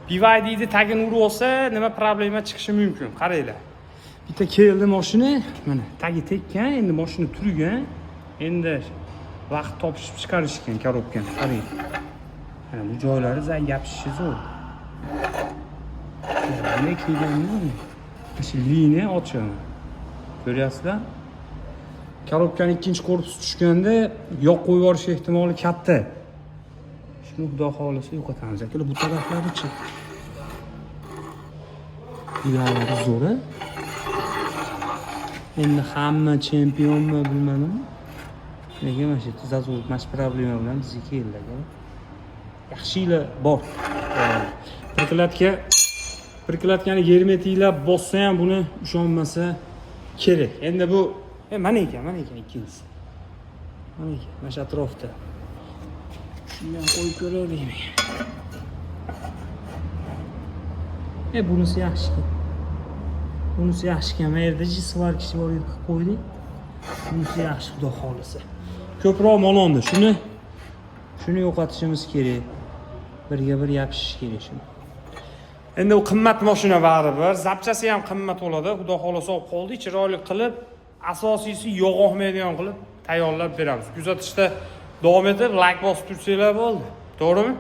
BYD'ni tagini urib olsa, nima problema chiqishi mumkin. Qaranglar. Bitta keldi mashina, mana tagi tekkan, endi mashina turgan. Endi vaqt topishib chiqarishgan korobkani. Qarang. Mana bu joylari yopishi zo'r. Nima kelganmi? Shu liniya ochiq. Ko'ryapsizlar? Korobkani ikkinchi korpusi tushganda yoq qo'yib yuborish ehtimoli katta. Shuni xudo xolisa yo'qotamiz. Akalar, bu taraflari-chi? Ularni zo'ra. Endi hamma chempionmi bilmadim. Lekin mana shu tuzatib, mana shu problema bilan bizga keldi. Yaxshilar bor. Prikladkani germetiklab bossa ham buni ishonmasa kerak. Endi bu mana ekan ikkinchisi. Mana shu atrofda. Shuni ham qo'yib ko'raylik. Bunisi yaxshi. Bunisi yaxshi ekan. Mana yerda jisvarkishi bor edi, qilib qo'ydik. Bunisi yaxshi, xudo xolisa. Ko'proq malonda. Shuni yo'qotishimiz kerak. Birga bir yopishish kerak shuni. Endi u qimmat mashina baribir, zapchasi ham qimmat bo'ladi. Xudo xolisa olib qoldik, chiroyli qilib, asosiysi yog' olmaydigan qilib tayyorlab beramiz. Kuzatishda davom etib, like bosib tursanglar bo'ldi. To'g'rimi?